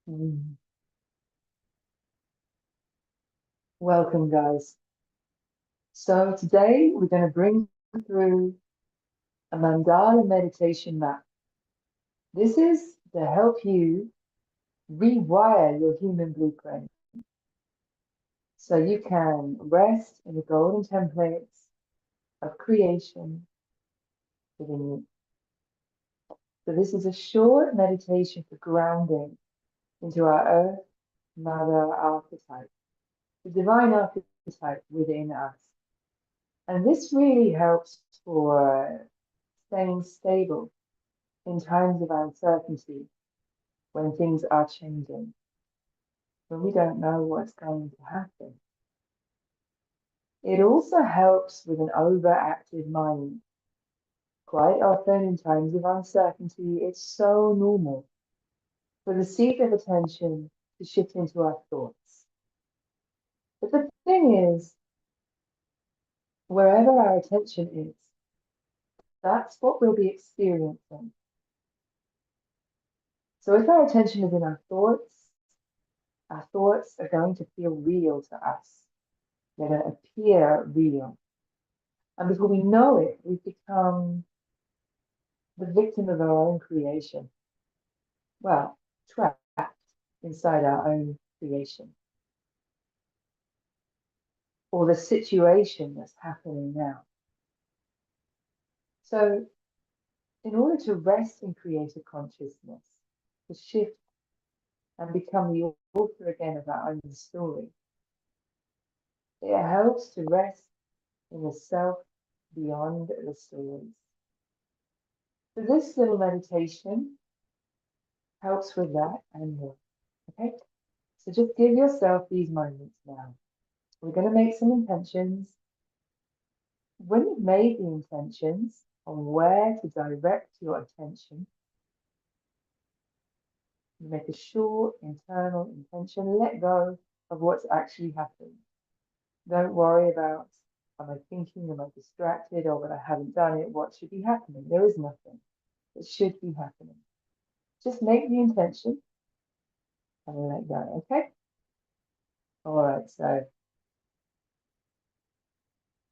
Mm. Welcome, guys. So today we're going to bring through a Mandala meditation map. This is to help you rewire your human blueprint so you can rest in the golden templates of creation within you. So this is a short meditation for grounding into our Earth Mother Archetype, the divine archetype within us. And this really helps for staying stable in times of uncertainty, when things are changing, when we don't know what's going to happen. It also helps with an overactive mind. Quite often in times of uncertainty, it's so normal for the seat of attention to shift into our thoughts. But the thing is, wherever our attention is, that's what we'll be experiencing. So if our attention is in our thoughts are going to feel real to us. They're going to appear real. And before we know it, we've become the victim of our own creation. Well, trapped inside our own creation. Or the situation that's happening now. So, in order to rest in creative consciousness, to shift and become the author again of our own story, it helps to rest in the self beyond the stories. So this little meditation helps with that and more. Okay? So just give yourself these moments now. We're going to make some intentions. When you've made the intentions on where to direct your attention, you make a short internal intention, let go of what's actually happened. Don't worry about, am I thinking, am I distracted, or when I haven't done it, what should be happening? There is nothing that should be happening. Just make the intention and let go, okay? All right, so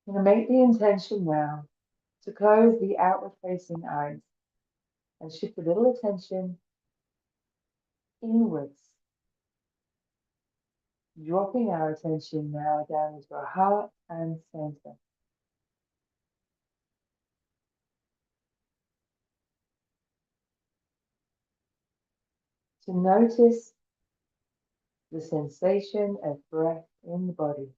I'm going to make the intention now to close the outward facing eyes and shift a little attention inwards, dropping our attention now down into our heart and center. To notice the sensation of breath in the body.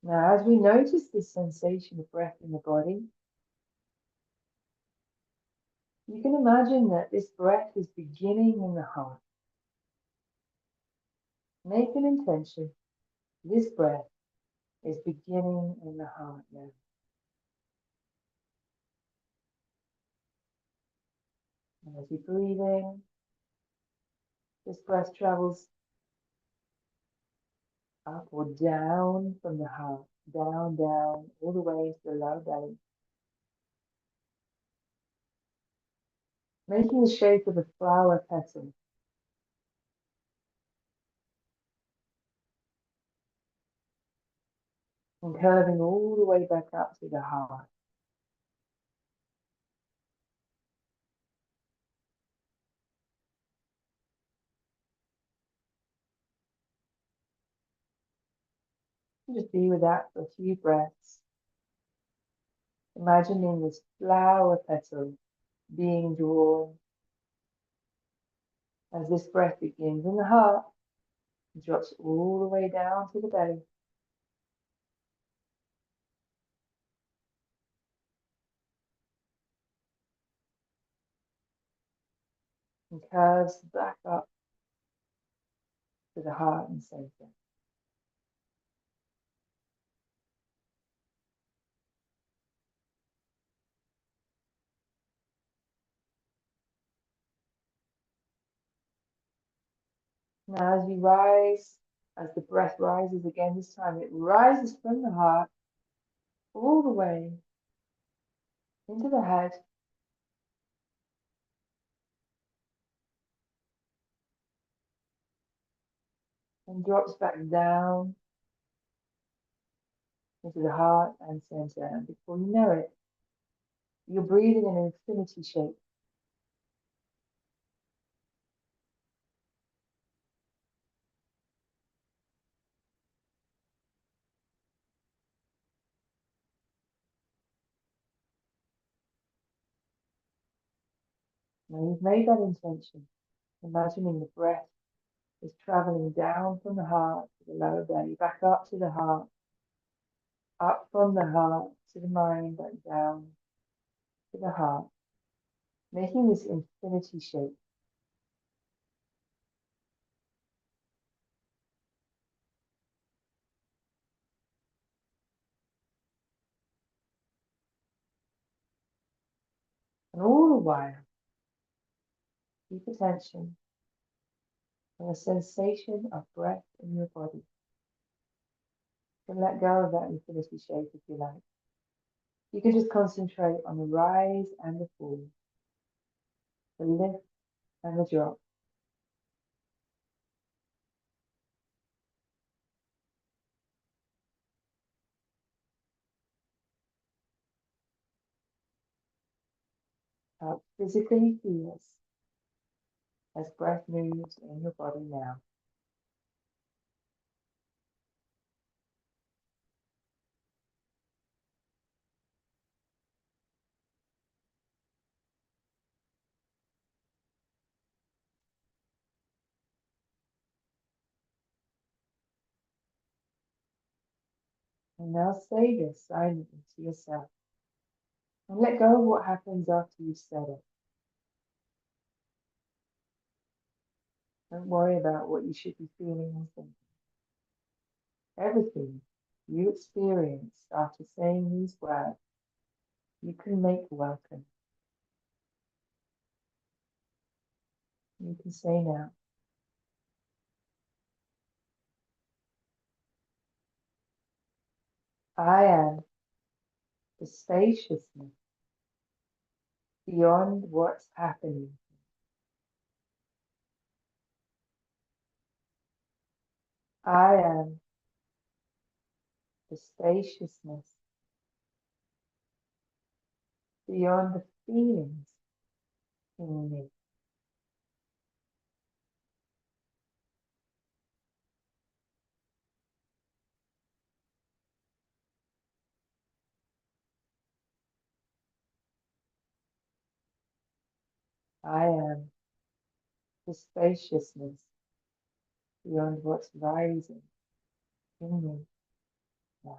Now, as we notice this sensation of breath in the body, you can imagine that this breath is beginning in the heart. Make an intention. This breath is beginning in the heart now. And as you breathe in, this breath travels up or down from the heart, down, all the way to the lower belly. Making the shape of a flower petal. And curving all the way back up to the heart. Just be with that for a few breaths. Imagining this flower petal being drawn as this breath begins in the heart and drops all the way down to the belly. And curves back up to the heart and center. Now as you rise, as the breath rises again, this time it rises from the heart all the way into the head, and drops back down into the heart and center. And before you know it, you're breathing in an infinity shape. Now you've made that intention, imagining the breath is traveling down from the heart to the lower belly, back up to the heart, up from the heart to the mind, back down to the heart, making this infinity shape. And all the while, keep attention on a sensation of breath in your body. You can let go of that infinity shape if you like. You can just concentrate on the rise and the fall, the lift and the drop. How it physically feels as breath moves in your body now. And now say this silently to yourself. And let go of what happens after you've said it. Don't worry about what you should be feeling or thinking. Everything you experience after saying these words, you can make welcome. You can say now, I am the spaciousness beyond what's happening. I am the spaciousness beyond the feelings in me. I am the spaciousness beyond what's rising in me now.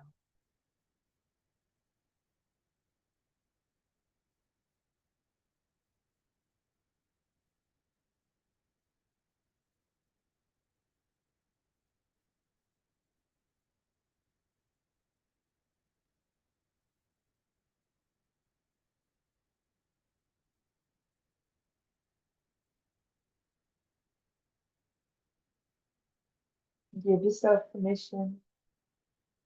Give yourself permission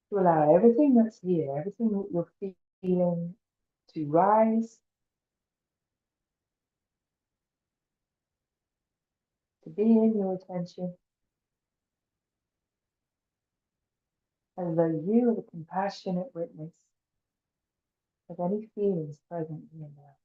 to allow everything that's here, everything that you're feeling to rise, to be in your attention, as though you are the compassionate witness of any feelings present here now.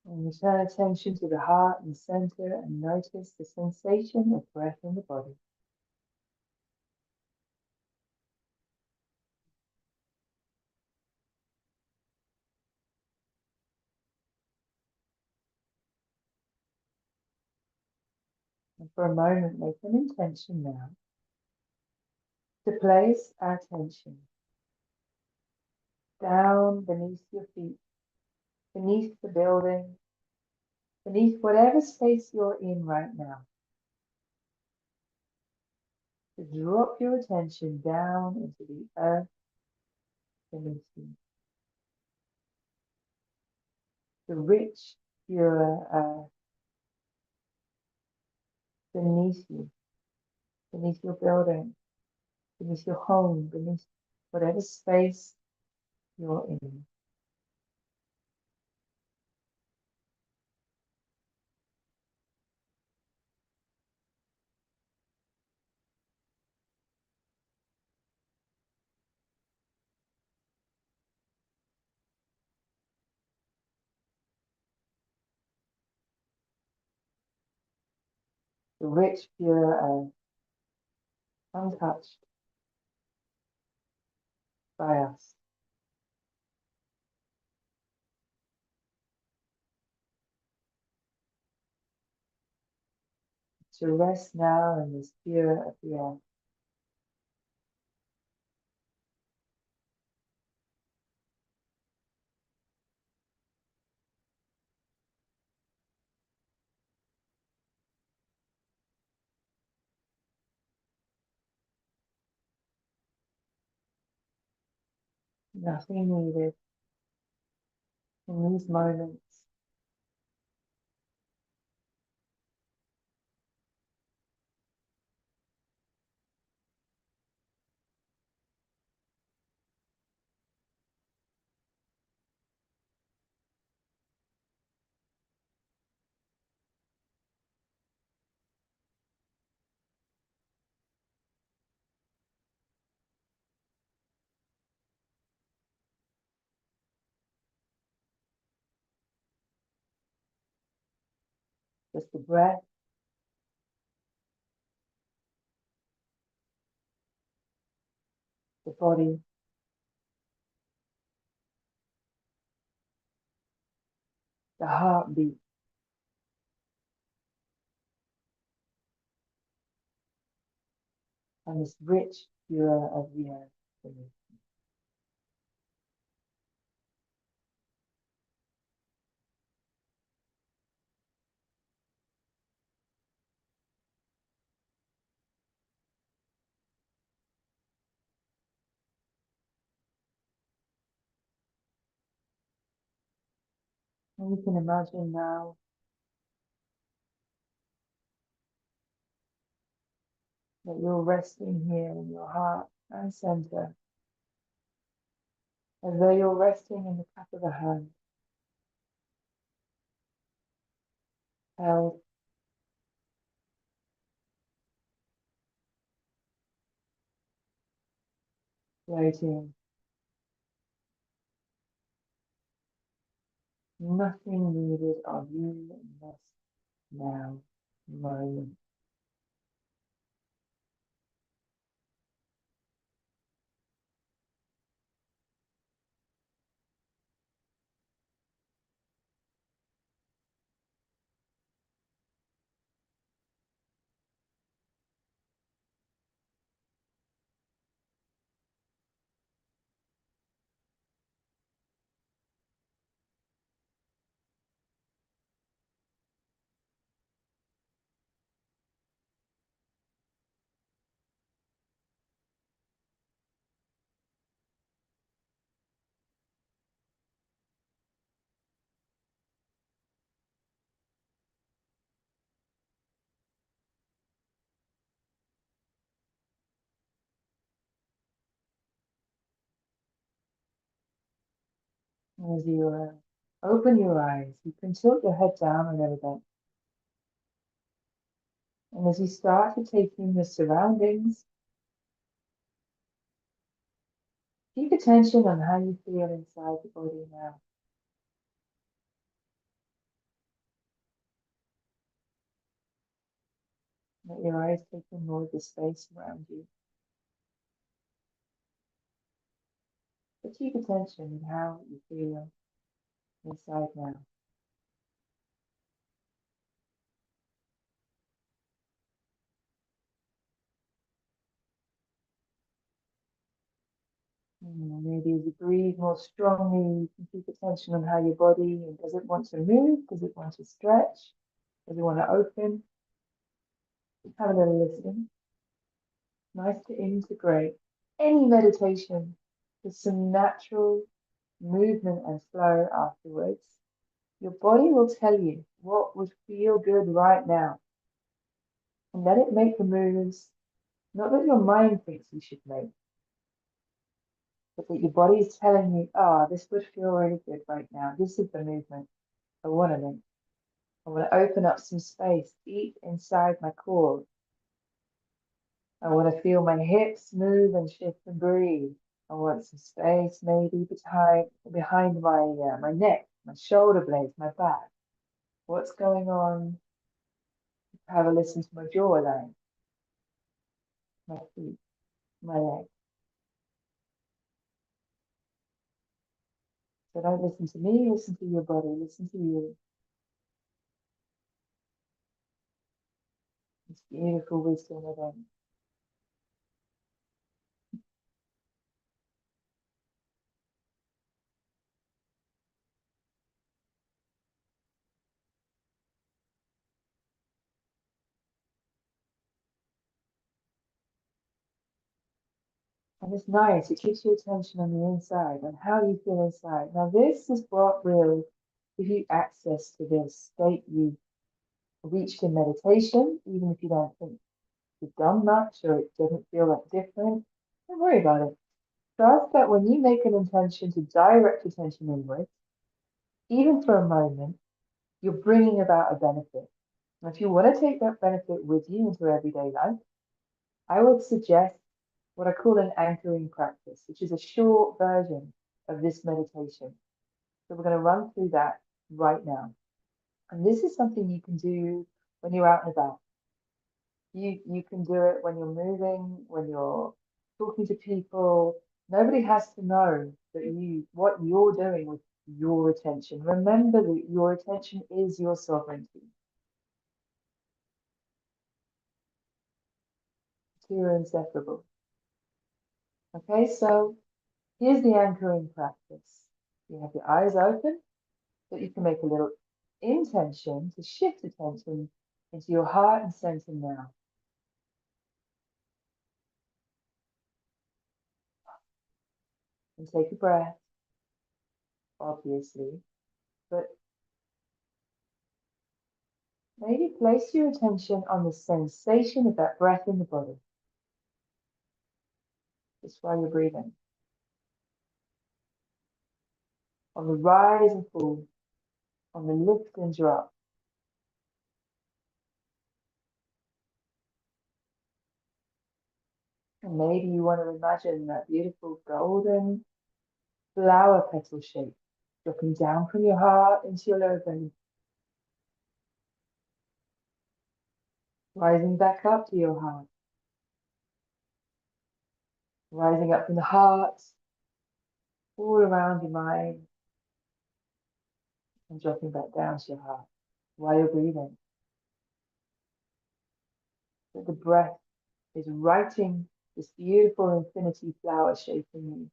And you turn attention to the heart and center and notice the sensation of breath in the body. And for a moment, make an intention now to place our attention down beneath your feet, beneath the building, beneath whatever space you're in right now. To drop your attention down into the earth beneath you. The rich, pure earth beneath you, beneath your building, beneath your home, beneath whatever space you're in. The rich, pure earth, untouched by us. To rest now in this pure of the earth. Nothing needed in these moments. Just the breath, the body, the heartbeat, and this rich, pure of the earth beneath. And you can imagine now that you're resting here in your heart and center, as though you're resting in the cup of a hand, held, floating, nothing needed of you in this now moment. As you open your eyes, you can tilt your head down a little bit. And as you start to take in your surroundings, keep attention on how you feel inside the body now. Let your eyes take in more of the space around you. But keep attention on how you feel inside now. Maybe as you breathe more strongly, you can keep attention on how your body, and does it want to move? Does it want to stretch? Does it want to open? Have a little listen. Nice to integrate any meditation with some natural movement and flow afterwards. Your body will tell you what would feel good right now. And let it make the moves, not that your mind thinks you should make, but that your body is telling you, this would feel really good right now. This is the movement I want to make. I want to open up some space deep inside my core. I want to feel my hips move and shift and breathe. I want some space maybe behind my neck, my shoulder blades, my back. What's going on? Have a listen to my jawline, my feet, my legs. So don't listen to me, listen to your body, listen to you. It's beautiful wisdom within. And it's nice, it keeps your attention on the inside, on how you feel inside. Now this is what will give you access to this state you reached in meditation, even if you don't think you've done much or it doesn't feel that different. Don't worry about it. Trust that when you make an intention to direct attention inward, even for a moment, you're bringing about a benefit. And if you want to take that benefit with you into everyday life, I would suggest what I call an anchoring practice, which is a short version of this meditation. So we're going to run through that right now. And this is something you can do when you're out and about. You can do it when you're moving, when you're talking to people. Nobody has to know that what you're doing with your attention. Remember that your attention is your sovereignty. Two are inseparable. Okay, so here's the anchoring practice. You have your eyes open, but you can make a little intention to shift attention into your heart and center now. And take a breath, obviously, but maybe place your attention on the sensation of that breath in the body, just while you're breathing. On the rise and fall, on the lift and drop. And maybe you want to imagine that beautiful golden flower petal shape dropping down from your heart into your lower belly, rising back up to your heart, rising up from the heart, all around your mind, and dropping back down to your heart while you're breathing. That the breath is writing this beautiful infinity flower shape in you.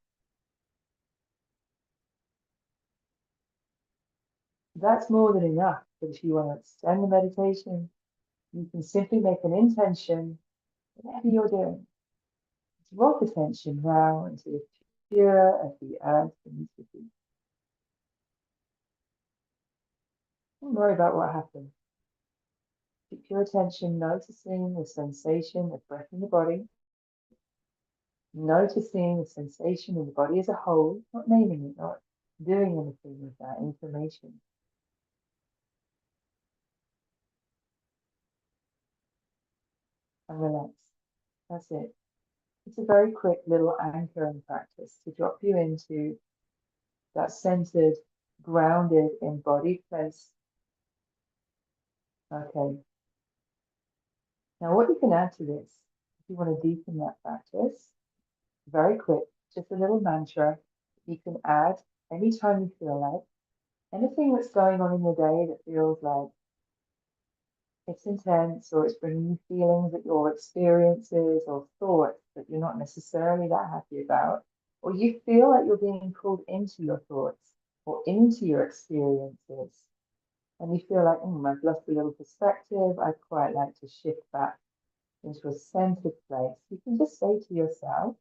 That's more than enough. But if you want to extend the meditation, you can simply make an intention, whatever you're doing, to drop attention now into the pure of the earth beneath your feet. Don't worry about what happens. Keep your attention noticing the sensation of breath in the body, noticing the sensation in the body as a whole, not naming it, not doing anything with that information. And relax. That's it. It's a very quick little anchoring practice to drop you into that centered, grounded, embodied place. Okay. Now, what you can add to this, if you want to deepen that practice, very quick, just a little mantra you can add anytime you feel like. Anything that's going on in your day that feels like it's intense or it's bringing you feelings that your experiences or thoughts that you're not necessarily that happy about, or you feel like you're being pulled into your thoughts or into your experiences, and you feel like, I've lost a little perspective, I'd quite like to shift back into a centered place, you can just say to yourself,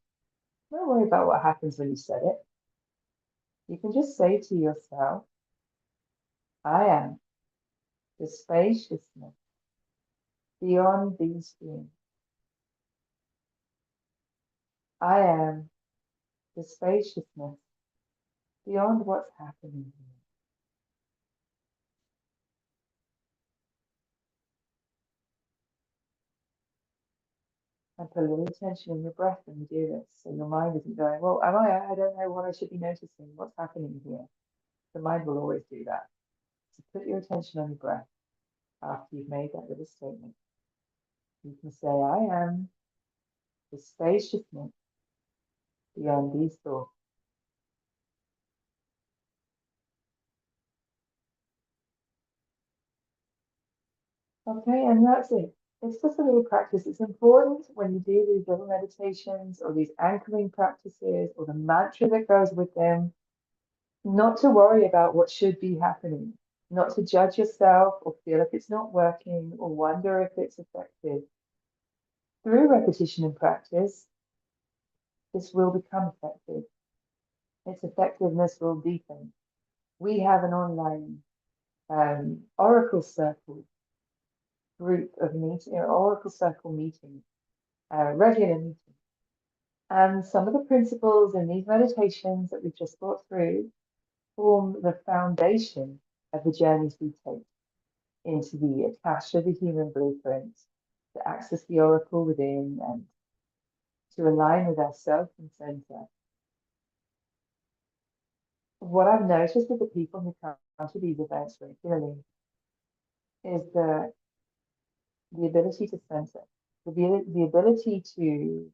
don't worry about what happens when you said it. You can just say to yourself, I am the spaciousness beyond these feelings. I am the spaciousness beyond what's happening here. And put a little attention in your breath when you do this. So your mind isn't going, well, I don't know what I should be noticing. What's happening here? The mind will always do that. So put your attention on your breath after you've made that little statement. You can say, I am the spaciousness beyond these thoughts. Okay, and that's it. It's just a little practice. It's important when you do these little meditations or these anchoring practices or the mantra that goes with them, not to worry about what should be happening, not to judge yourself or feel if it's not working or wonder if it's effective. Through repetition and practice, this will become effective. Its effectiveness will deepen. We have an online Oracle Circle group of meeting, Oracle Circle meetings, regular meetings. And some of the principles in these meditations that we've just brought through form the foundation of the journeys we take into the Akasha, the human blueprint, to access the oracle within and to align with ourself and center. What I've noticed with the people who come to these events regularly is the ability to center, the ability to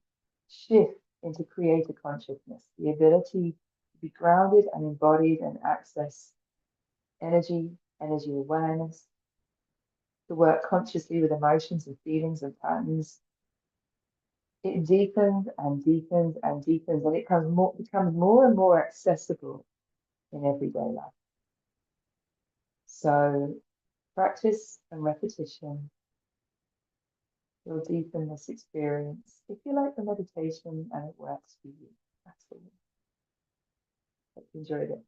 shift into creator consciousness, the ability to be grounded and embodied and access energy awareness, to work consciously with emotions and feelings and patterns. It deepens and deepens and deepens, and it becomes more and more accessible in everyday life. So practice and repetition will deepen this experience if you like the meditation and it works for you. Absolutely. Hope you enjoyed it.